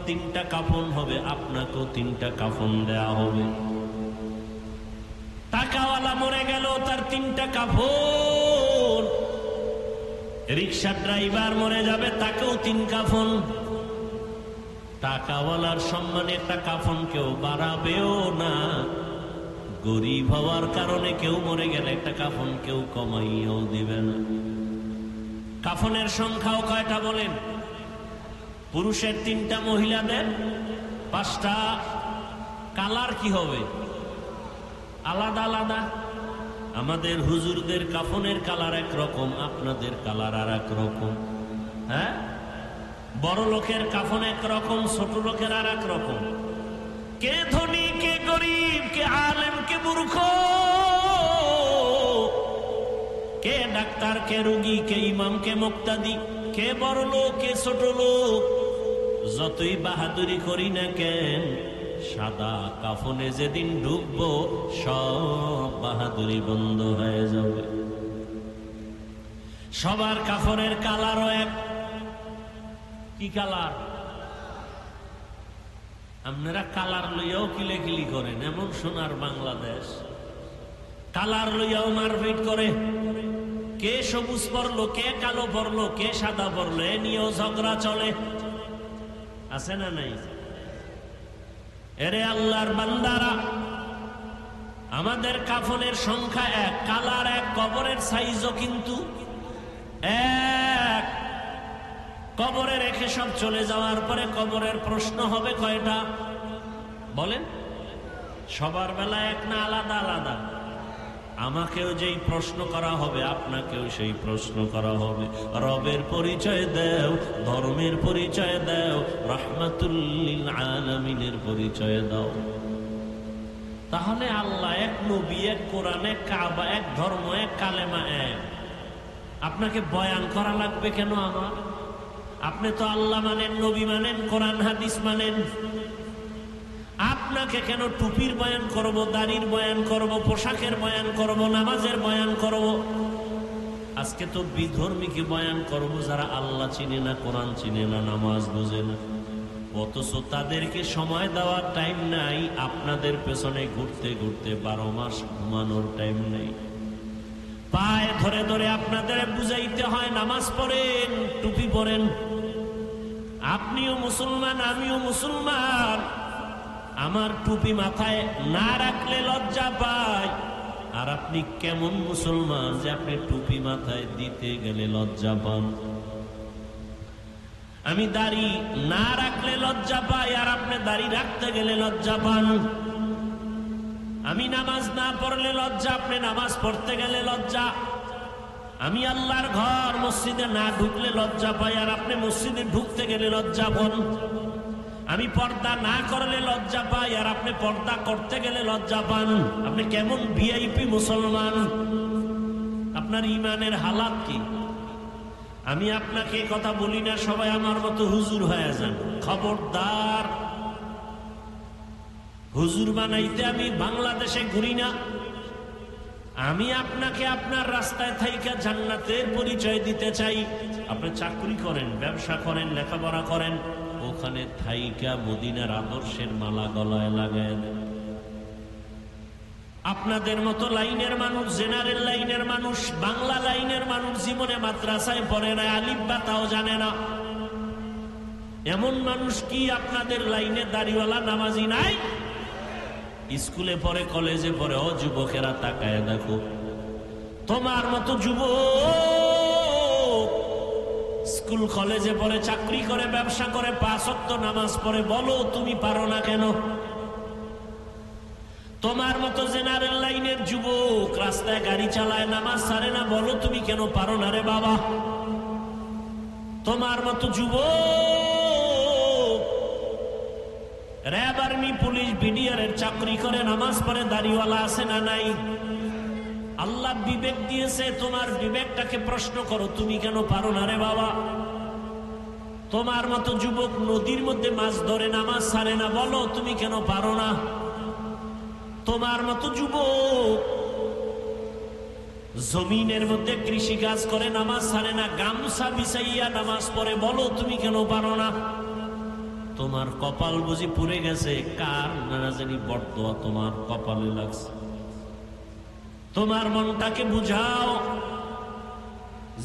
Speaker 1: তিনটা কাফন হবে, আপনাকেও তিনটা কাফন দেয়া হবে। টাকাওয়ালা মরে গেল, তার তিনটা কাফন। রিক্সা ড্রাইভার মরে যাবে, তাকেও তিন কাফন। টাকাওয়ালার সম্মানে একটা কাফন কেউ বাড়াবেও না, গরিব হওয়ার কারণে কেউ মরে গেলে একটা কাফন কেউ কমাইয়াও দিবে না। কাফনের সংখ্যাও কয়টা বলেন? পুরুষের তিনটা, মহিলাদের পাঁচটা। কালার কি হবে? আলাদা আলাদা। আমাদের হুজুরদের কাফনের কালার একরকম, আপনাদের কালার আর এক রকম। হ্যাঁ, বড় লোকের কাফন একরকম, ছোট লোকের আর এক রকম। কে ধনী, কে গরিব, কে আলেম, কে মূর্খ, কে ডাক্তার, কে রোগী, কে ইমাম, কে মুক্তাদি, কে বড় লোক, কে ছোট লোক। যতই বাহাদুরি করি না কেন, সাদা কাফনে যেদিন ঢুকবো সব বাহাদুরি বন্ধ হয়ে যাবে। সবার কাফনের কালারও এক। কি কালার? আপনারা কালার লইয়াও কিলেকিলি করেন, এমন সোনার বাংলাদেশ। কালার লইয়াও মারপিট করে, কে সবুজ পরলো, কে কালো পরলো, কে সাদা পরলো, এ নিয়েও ঝগড়া চলে। আছে না নাই? এরে আল্লাহর বান্দারা, আমাদের কাফনের সংখ্যা এক, কালার এক, কবরের সাইজও কিন্তু এক। কবরে রেখে সব চলে যাওয়ার পরে কবরের প্রশ্ন হবে কয়টা বলেন? সবার বেলা এক না আলাদা আলাদা? আমাকেও যেই প্রশ্ন করা হবে, আপনাকেও সেই প্রশ্ন করা হবে। রবের পরিচয় দাও, ধর্মের পরিচয় দাও, রাহমাতুল লিল আলামিনের পরিচয় দাও। তাহলে আল্লাহ এক, নবী এক, কোরআন এক, কাবা এক, ধর্ম এক, কালেমা এক। আপনাকে বয়ান করা লাগবে কেন আমার? আপনি তো আল্লাহ মানেন, নবী মানেন, কোরআন হাদিস মানেন। আপনাকে কেন টুপির বয়ান করব, দাড়ির বয়ান করব, পোশাকের বয়ান করব, নামাজের বয়ান করব? আজকে তো বিধর্মীকে বয়ান করব যারা আল্লাহ চিনে না, কোরআন চিনে না, নামাজ বোঝে না। অথচ তাদেরকে সময় দেওয়ার টাইম নাই। আপনাদের পেছনে ঘুরতে ঘুরতে 12 মাস ঘুমানোর টাইম নেই। পায়ে ধরে ধরে আপনাদের বুঝাইতে হয়, নামাজ পড়েন, টুপি পরেন। আপনিও মুসলমান, আমিও মুসলমান। আমার টুপি মাথায় না রাখলে লজ্জা পাই। আর আপনি কেমন মুসলমান যে আপনি টুপি মাথায় দিতে গেলে লজ্জা পান? আমি দাড়ি না রাখলে লজ্জা পাই, আর আপনি দাড়ি রাখতে গেলে লজ্জা পান। আমি নামাজ না পড়লে লজ্জা, আপনি নামাজ পড়তে গেলে লজ্জা। আমি আল্লাহর ঘর মসজিদে না ঢুকলে লজ্জা পাই, আর আপনি মসজিদে ঢুকতে গেলে লজ্জা পান। আমি পর্দা না করলে লজ্জা পাই, আর আপনি পর্দা করতে গেলে লজ্জা পান। আপনি কেমন ভিআইপি মুসলমান? আপনার ইমানের হালাত কি? আমি আপনাকে কথা বলি না সবাই আমার মতো হুজুর হয়ে যান। খবরদার, হুজুর বানাইতে আমি বাংলাদেশে ঘুরি না। আমি আপনাকে আপনার রাস্তায় থাইকা জান্নাতের পরিচয় দিতে চাই। আপনি চাকরি করেন, ব্যবসা করেন, লেখাপড়া করেন, ওখানে থাইকা মদিনার আদর্শের মালা গলায় লাগায় দেন। আপনাদের মতো লাইনের মানুষ, জেনারেল লাইনের মানুষ, বাংলা লাইনের মানুষ জীবনে মাদ্রাসায় পড়ে না, আলিফ বা তাও জানে না। এমন মানুষ কি আপনাদের লাইনে দাড়িওয়ালা নামাজি নাই? স্কুলে পড়ে, কলেজে পড়ে। ও যুবকেরা তাকায় দেখো, তোমার মতো যুবক স্কুল কলেজে পড়ে, চাকরি করে, ব্যবসা করে, 5 ওয়াক্ত নামাজ পড়ে, বলো তুমি পারো না কেন? তোমার মতো জেনারেল লাইনের যুবক রাস্তায় গাড়ি চালায়, নামাজ ছাড়ে না, বলো তুমি কেন পারো না রে বাবা? তোমার মতো যুবক র‍্যাব, আর্মি, পুলিশ, বিডিআর এর চাকরি করে, নামাজ পড়ে, দাড়িওয়ালা আছে না নাই? আল্লাহ বিবেক দিয়েছে, তোমার বিবেকটাকে প্রশ্ন করো, তুমি কেন পারো না রে বাবা? তোমার মতো যুবক নদীর মধ্যে মাছ ধরে, নামাজ ছাড়ে না, বলো তুমি কেন পারো না? তোমার মতো যুবক জমিনের মধ্যে কৃষি কাজ করে, নামাজ ছাড়ে না, গামছা বিছাইয়া নামাজ পড়ে, বলো তুমি কেন পারো না? তোমার কপাল বুঝি পুড়ে গেছে, কার না জানি বরদোয়া তোমার কপালে লাগছে। তোমার মনটাকে বুঝাও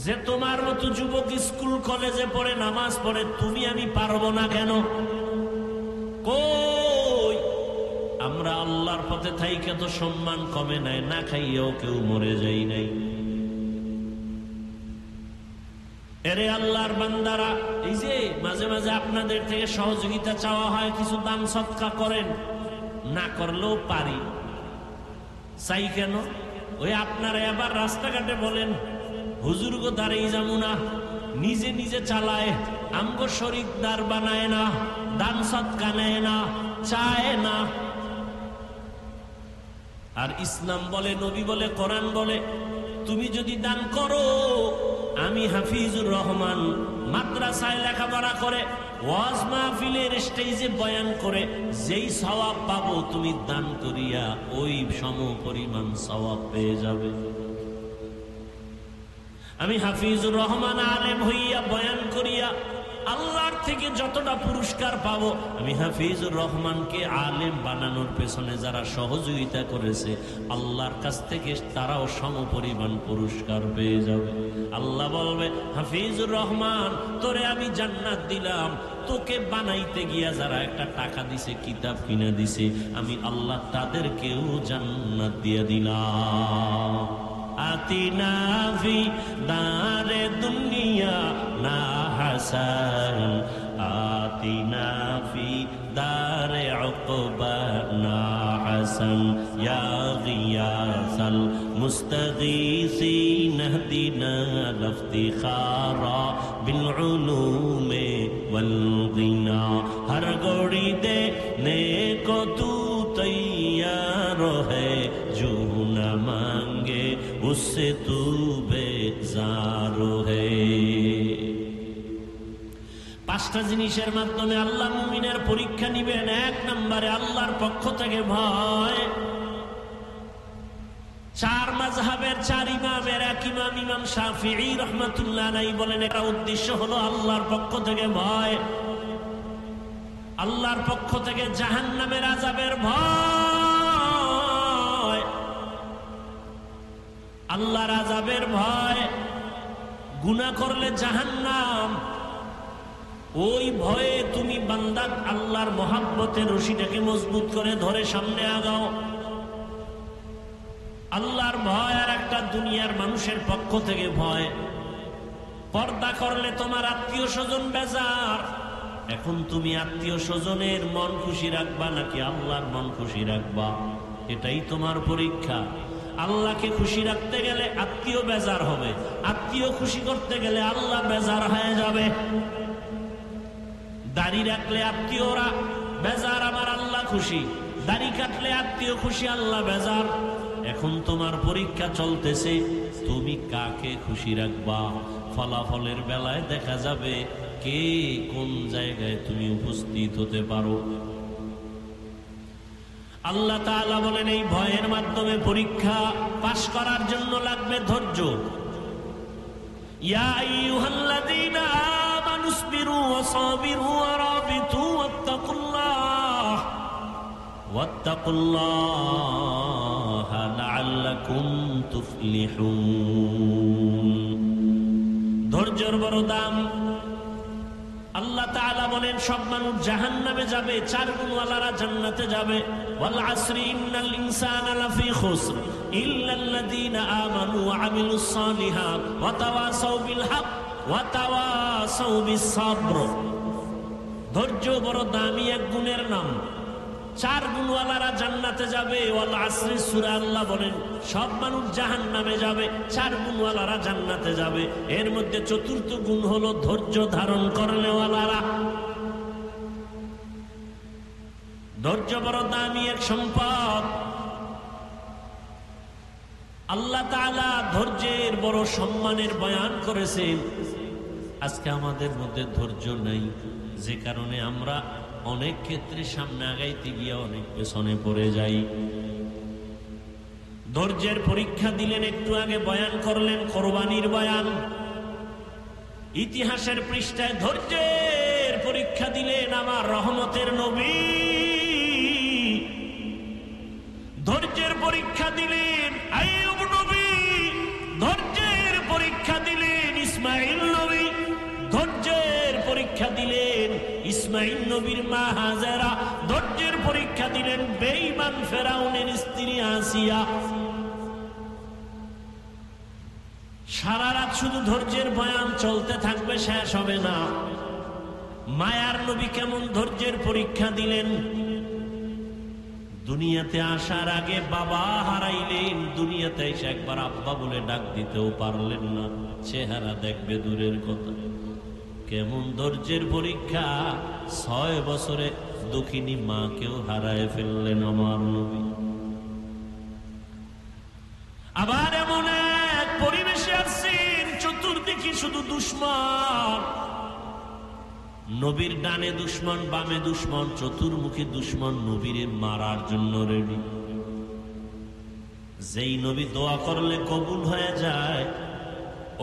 Speaker 1: যে তোমার মতো যুবক স্কুল কলেজে পড়ে, নামাজ পড়ে, তুমি আমি পারবো না কেন? কই আমরা আল্লাহর পথে থাইকে তো সম্মান কমে নাই, না খাইয়াও কেউ মরে যাই নাই। এরে আল্লাহর বান্দারা, এই যে মাঝে মাঝে আপনাদের থেকে সহযোগিতা চাওয়া হয়, কিছু দান সৎকা করেন, না করলেও পারি, চাই কেন? ওই আপনারা এবার রাস্তাঘাটে বলেন হুজুর গো দাঁড়িয়ে যাবো না, নিজে নিজে চালায়, আমগো শরীকদার বানায় না, দান সৎকা নেয় না, চায় না। আর ইসলাম বলে, নবী বলে, কোরআন বলে, তুমি যদি দান করো, আমি হাফিজুর রহমান মাদ্রাসায় লেখাপড়া করে, ওয়াজ মাহফিলের স্টেজে বয়ান করে যেই সওয়াব পাবো, তুমি দান করিয়া ওই সম পরিমাণ সওয়াব পেয়ে যাবে। আমি হাফিজুর রহমান আলেম হইয়া বয়ান করিয়া আল্লাহর থেকে যতটা পুরস্কার পাবো, আমি হাফিজুর রহমানকে আলেম বানানোর পেছনে যারা সহযোগিতা করেছে, আল্লাহর কাছ থেকে তারাও সমপরিমাণ পুরস্কার পেয়ে যাবে। আল্লাহ বলবে, হাফিজুর রহমান তোরে আমি জান্নাত দিলাম, তোকে বানাইতে গিয়া যারা একটা টাকা দিছে, কিতাব কিনে দিছে, আমি আল্লাহ তাদেরকেও জান্নাত দিয়ে দিলাম। আতিনা ফি দারে দুনিয়া না হাসান, আতিনা ফি দারে উকবা না হাসান, ইয়া গিয়াসাল মুস্তাগীসিন ইহদিনা লিফতিখারা বিল উলুমে ওয়াল গিনা। হর গড়ি দে নেকো তু তৈয়ার है, जो न मांगे उससे तू बेजार है। 5টা জিনিসের মাধ্যমে আল্লাহ মুমিনের পরীক্ষা নিবেন। 1 নম্বরে আল্লাহর পক্ষ থেকে ভয়। 4 মাযহাবের 4 ইমামের এক ইমাম, ইমাম শাফিঈ রাহমাতুল্লাহ আলাইহি বলেন, এটা উদ্দেশ্য হলো আল্লাহর পক্ষ থেকে ভয়, আল্লাহর পক্ষ থেকে জাহান্নামের আযাবের ভয়, আল্লাহর আযাবের ভয়। গুনাহ করলে জাহান্নাম, ওই ভয়ে তুমি বান্দা আল্লাহর মহব্বতের রশিটাকে মজবুত করে ধরে সামনে আগাও। আল্লাহর ভয় আর একটা দুনিয়ার মানুষের পক্ষ থেকে ভয়। পর্দা করলে তোমার আত্মীয় স্বজন বেজার। এখন তুমি আত্মীয় স্বজনের মন খুশি রাখবা নাকি আল্লাহর মন খুশি রাখবা? এটাই তোমার পরীক্ষা। আল্লাহকে খুশি রাখতে গেলে আত্মীয় বেজার হবে, আত্মীয় খুশি করতে গেলে আল্লাহ বেজার হয়ে যাবে। দাড়ি রাখলে আত্মীয়রা বেজার, আমার আল্লাহ খুশি। দাড়ি কাটলে আত্মীয় খুশি, আল্লাহ বেজার। এখন তোমার পরীক্ষা চলতেছে, তুমি কাকে খুশি রাখবা? ফলাফলের বেলায় দেখা যাবে কে কোন জায়গায় তুমি উপস্থিত হতে পারো। আল্লাহ তাআলা বলেন, এই ভয়ের মাধ্যমে পরীক্ষা পাশ করার জন্য লাগবে ধৈর্য। ইয়া আইয়ুহাল্লাযীনা আমানুসবিরু ওয়া সাবিরু ওয়া রাবিতু ওয়াত্তাকুল্লাহ লাআল্লাকুম তুফলিহুন। ধৈর্যের বড় দাম। আল্লাহ তাআলা বলেন সব মানুষ জাহান্নামে যাবে, চার গুণওয়ালারা জান্নাতে যাবে। ওয়াল আসরি ইন্নাল ইনসানা লাফি খুসর ইল্লাল্লাযীনা আমানু ওয়া আমিলুস সালিহাত ওয়া তাওয়াসাউ বিল হক ওয়া তাওয়াসাউ বিস সাবর। ধৈর্য বড় দামি এক গুণের নাম। চার গুণওয়ালারা জান্নাতে যাবে। ওয়াল আসরি সূরা আল্লাহ বলেন সব মানুষ জাহান্নামে যাবে, চার গুণওয়ালারা জান্নাতে যাবে। এর মধ্যে চতুর্থ গুণ হলো ধৈর্য ধারণ করনেওয়ালারা। ধৈর্য বড় দামি এক সম্পদ। আল্লাহ তাআলা ধৈর্যের বড় সম্মানের বয়ান করেছেন। আজকে আমাদের মধ্যে ধৈর্য নাই, যে কারণে আমরা অনেক ক্ষেত্রে সামনে আগাইতে গিয়ে অনেক পেছনে পড়ে যাই। ধৈর্যের পরীক্ষা দিলেন, একটু আগে বয়ান করলেন কোরবানির বয়ান। ইতিহাসের পৃষ্ঠায় ধৈর্যের পরীক্ষা দিলেন আমার রহমতের নবী। ধৈর্যের পরীক্ষা দিলেন আইয়ুব নবী। ধৈর্যের পরীক্ষা দিলেন ইসমাঈল নবী। ধৈর্যের পরীক্ষা দিলেন ইসমাঈল নবীর মা হাজেরা। ধৈর্যের পরীক্ষা দিলেন বেঈমান ফেরাউনের স্ত্রী আসিয়া। সারা রাত শুধু ধৈর্যের বয়ান চলতে থাকবে, শেষ হবে না। মায়ার নবী কেমন ধৈর্যের পরীক্ষা দিলেন। দুনিয়াতে আসার আগে বাবা হারাইলেন, দুনিয়াতে এসে একবার আব্বা বলে ডাক দিতেও পারলেন না। চেহারা দেখবে দূরের কথা। কেমন ধৈর্যের পরীক্ষা। 6 বছরে দুঃখিনী মাকেও হারায় ফেললেন আমার নবী। আবার এমন এক পরিবেশে আসছেন চতুর্দিকে শুধু দুশ্মন। নবীর ডানে দুশ্মন, বামে দুশ্মন, চতুর্মুখী দুশ্মন নবীরে মারার জন্য রেডি। যেই নবী দোয়া করলে কবুল হয়ে যায়।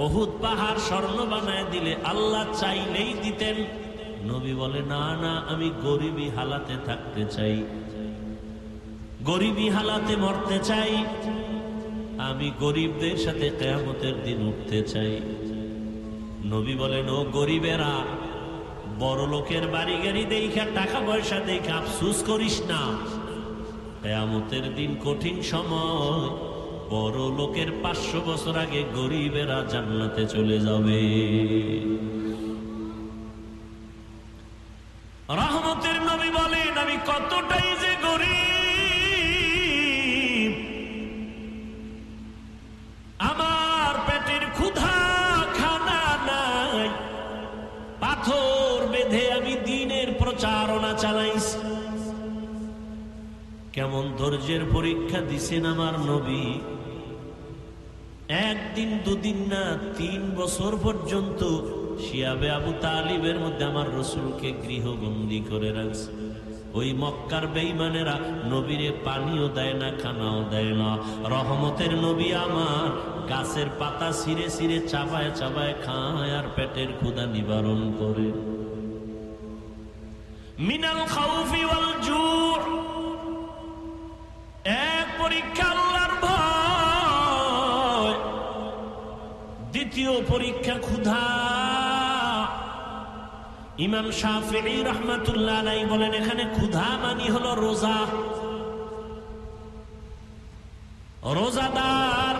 Speaker 1: উহুদ পাহাড় স্বর্ণ বানায় দিলে আল্লাহ চাইলেই দিতেন। নবী বলে না না, আমি গরিবী হালাতে থাকতে চাই, গরিবী হালাতে মরতে চাই, আমি গরিবদের সাথে কিয়ামতের দিন উঠতে চাই। নবী বলেন ও গরিবেরা, বড় লোকের বাড়ি গাড়ি দেখা, টাকা পয়সা দেখে আফসোস করিস না। কিয়ামতের দিন কঠিন সময়, বড় লোকের 500 বছর আগে গরিবেরা জান্নাতে চলে যাবে। রহমতের নবী বলেন আমি কতটাই যে গরিব, আমার পেটের ক্ষুধা খানা নাই, পাথর বেঁধে আমি দ্বীনের প্রচারণা চালাইছি। কেমন ধৈর্যের পরীক্ষা দিছেন আমার নবী। একদিন দুদিন না, 3 বছর পর্যন্ত শিয়াবে আবু তালিবের মধ্যে আমার রসুলকে গৃহবন্দী করে রাখছে। ওই মক্কার বেঈমানেরা নবীরে পানিও দেয় না, খানাও দেয় না। রহমতের নবী আমার গাছের পাতা ছিঁড়ে ছিঁড়ে চাবায় চাবায় খায় আর পেটের ক্ষুধা নিবারণ করে। মিনাল খাউফি ওয়াল জু', এক পরীক্ষা আল্লাহর ভয়, দ্বিতীয় পরীক্ষা ক্ষুধা। ইমাম শাফিঈ রাহমাতুল্লাহ আলাইহি বলেন এখানে ক্ষুধা মানে হলো রোজা। রোজাদার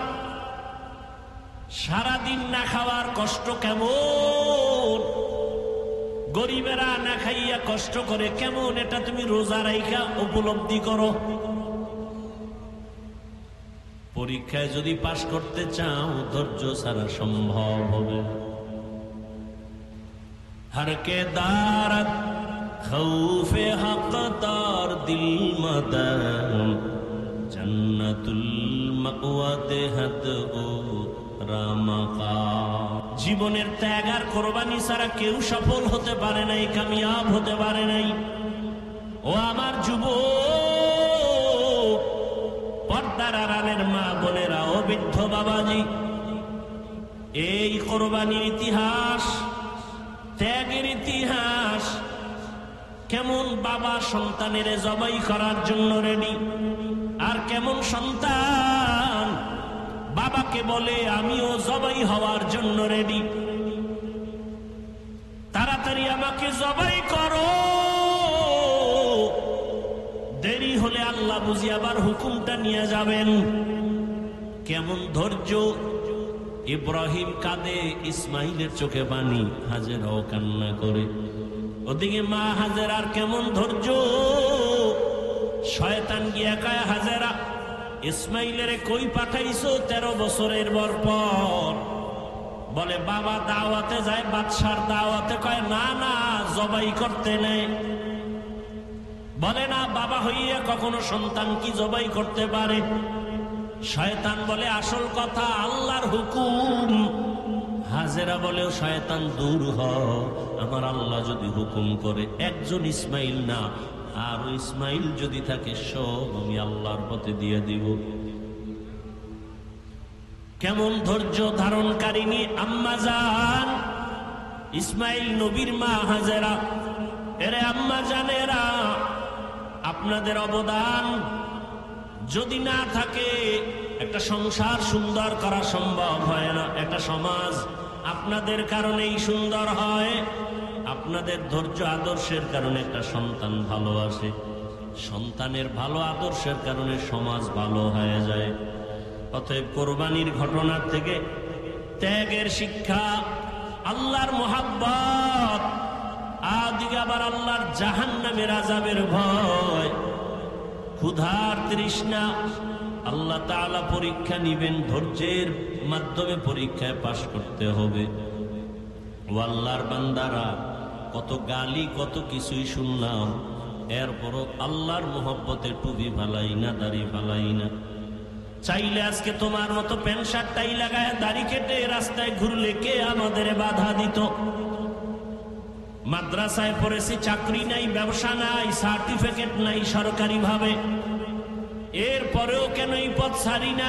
Speaker 1: সারাদিন না খাওয়ার কষ্ট কেমন, গরিবেরা না খাইয়া কষ্ট করে কেমন, এটা তুমি রোজা রাইখা উপলব্ধি করো। পরীক্ষায় যদি পাশ করতে চাও ধৈর্য ছাড়া সম্ভব হবে। हर के दारत खौफे हक तार दिल मदन जन्नतुल मअवा देहत ओ रामका। জীবনের ত্যাগ আর কোরবানি ছাড়া কেউ সফল হতে পারে নাই, কামিয়াব হতে পারে নাই। ও আমার যুবক, পর্দার আড়ালের মা বোনেরা, ও বৃদ্ধ বাবাজি, এই কোরবানির ইতিহাস, ত্যাগের ইতিহাস। কেমন বাবা সন্তানের জবাই করার জন্য রেডি, আর কেমন সন্তান বাবাকে বলে আমিও জবাই হওয়ার জন্য রেডি, তাড়াতাড়ি আমাকে জবাই করো, দেরি হলে আল্লাহ বুঝি আবার হুকুমটা নিয়ে যাবেন। কেমন ধৈর্য! ইব্রাহিম কাঁদে, ইসমাইলের চোখে পানি, হাজেরাও কান্না করে। ওদিকে মা হাজেরার কেমন ধৈর্য! শয়তান গিয়া কায়, হাজেরা ইসমাইলের কই পাঠাইছো 13 বছরের পর? বলে বাবা দাওয়াতে যায়, বাদশার দাওয়াতে। কয় না না, জবাই করতে নেই। বলে না, বাবা হইয়া কখনো সন্তান কি জবাই করতে পারে? শয়তান বলে আসল কথা আল্লাহর হুকুম। হাজেরা বলেও শয়তান দূর হ, আমার আল্লাহ যদি হুকুম করে একজন ইসমাইল না আর ইসমাইল যদি থাকে সব আমি আল্লাহর পথে দিয়ে দিব। কেমন ধৈর্য ধারণকারিনী আম্মা জান ইসমাইল নবীর মা হাজেরা। এরে আম্মা জানেরা, আপনাদের অবদান যদি না থাকে একটা সংসার সুন্দর করা সম্ভব হয় না। একটা সমাজ আপনাদের কারণেই সুন্দর হয়, আপনাদের ধৈর্য আদর্শের কারণে একটা সন্তান ভালো আসে, সন্তানের ভালো আদর্শের কারণে সমাজ ভালো হয়ে যায়। অতএব কোরবানির ঘটনার থেকে ত্যাগের শিক্ষা, আল্লাহর মোহাব্বত, আদিকে আবার আল্লাহর জাহান্নামের আযাবের ভয়, ক্ষুধার তৃষ্ণা। আল্লাহ তাআলা পরীক্ষা নিবেন, ধৈর্যের মাধ্যমে পরীক্ষায় পাশ করতে হবে। ও আল্লাহর বান্দারা, কত গালি কত কিছুই শুনলাম, এরপরও আল্লাহর মোহব্বতে টুপি ফালাই না, দাড়ি ফালাই না। চাইলে আজকে তোমার মতো প্যান্ট শার্টটাই লাগায় দাড়ি কেটে রাস্তায় ঘুরলে কে আমাদের বাধা দিত? মাদ্রাসায় পড়েছি, চাকরি নাই, ব্যবসা নাই, সার্টিফিকেট নাই সরকারি ভাবে, এরপরেও কেন এই পথ ছাড়ি না?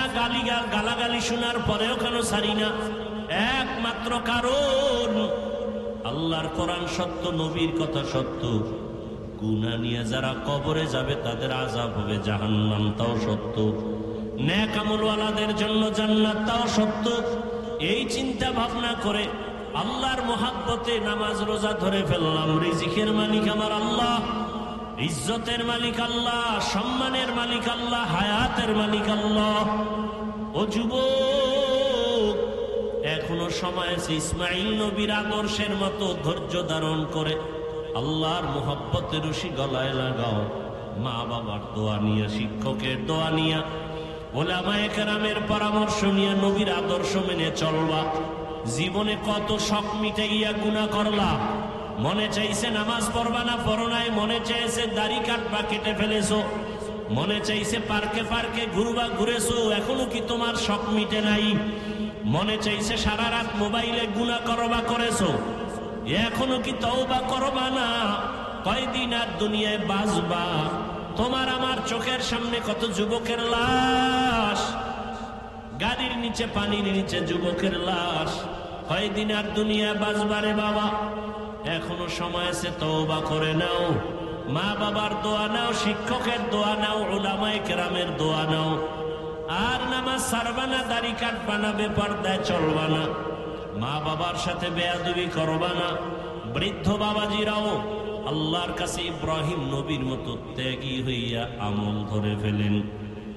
Speaker 1: গালাগালি শোনার পরেও কেন ছাড়ি না? একমাত্র কারণ আল্লাহর কোরআন সত্য, নবীর কথা সত্য। গুনাহ নিয়ে যারা কবরে যাবে তাদের আযাব হবে জাহান্নাম, তাও সত্য। নেক আমলওয়ালাদের জন্য জান্নাত, তাও সত্য। এই চিন্তা ভাবনা করে আল্লাহর মোহাব্বতে নামাজ রোজা ধরে ফেললাম। রিজিকের মালিক আমার আল্লাহ, ইজ্জতের মালিক আল্লাহ, সম্মানের মালিক আল্লাহ, হায়াতের মালিক আল্লাহ। ও যুবক, এখনো সময় আছে ইসমাইল নবীর আদর্শের মতো ধৈর্য ধারণ করে আল্লাহর মোহাব্বতের রশি গলায় লাগাও। মা বাবার দোয়া নিয়ে, শিক্ষকের দোয়া নিয়ে, ওলামায়ে কেরামের পরামর্শ নিয়ে নবীর আদর্শ মেনে চলবা। জীবনে কত শখ মিটাইয়া গুনাহ করলা। মনে চাইছে নামাজ পড়বা না, পড়ো নাই। মনে চাইছে দাড়ি কাটবা, কেটে ফেলেছো। মনে চাইছে পার্কে পার্কে ঘুরবা, ঘুরেছো, এখনো কি তোমার শখ মিটে নাই? মনে চাইছে সারা রাত মোবাইলে গুনাহ করবা, করেছো, এখনো কি তওবা করবা না? কয়দিন আর দুনিয়ায় বাঁচবা? তোমার আমার চোখের সামনে কত যুবকের লাশ, গাড়ির নিচে, পানির নিচে যুবকের লাশ। কয়দিন আর দুনিয়ায় বাঁচবা রে বাবা? এখনো সময় আছে, তওবা করে নাও। মা বাবার দোয়া নাও, শিক্ষকের দোয়া নাও, উলামায়ে কেরামের দোয়া নাও। আর নামাজ ছাড়বা না, দাড়ি কাটবা না, বেপরদায় চলবা না, মা বাবার সাথে বেয়াদবি করবা না। বৃদ্ধ বাবাজিরাও আল্লাহর কাছে ইব্রাহিম নবীর মতো ত্যাগী হইয়া আমল ধরে ফেলেন।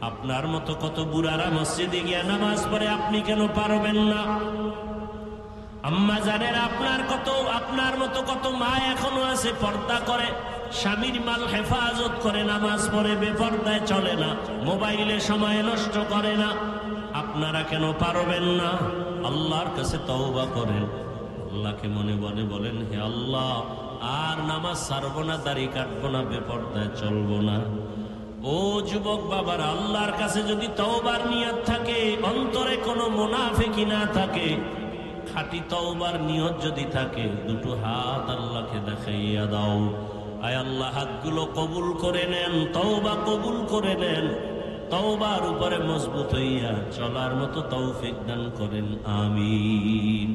Speaker 1: আপনার মতো কত বুড়ারা মসজিদে গিয়া নামাজ পড়ে, আপনি কেন পারবেন না? আম্মা জানেন, আপনার মতো কত মা এখনো আছে পর্দা করে, স্বামীর মাল হেফাজত করে, নামাজ পড়ে, বেপরদায় চলে না, মোবাইলে সময় নষ্ট করে না। আপনারা কেন পারবেন না? আল্লাহর কাছে তওবা করেন, আল্লাহকে মনে মনে বলেন, হে আল্লাহ, আর নামাজ ছাড়বো না, দাড়ি কাটবো না, বেপরদায় চলবো না। ও যুবক বাবার, আল্লাহর কাছে যদি তওবার নিয়ত থাকে, অন্তরে কোনো মুনাফিকি না থাকে, খাঁটি তওবার নিয়ত যদি থাকে, দুটো হাত আল্লাহকে দেখাইয়া দাও। আয় আল্লাহ, হাতগুলো কবুল করে নেন, তওবা কবুল করে নেন। তওবার উপরে মজবুত হইয়া চলার মতো তৌফিক দান করেন, আমিন।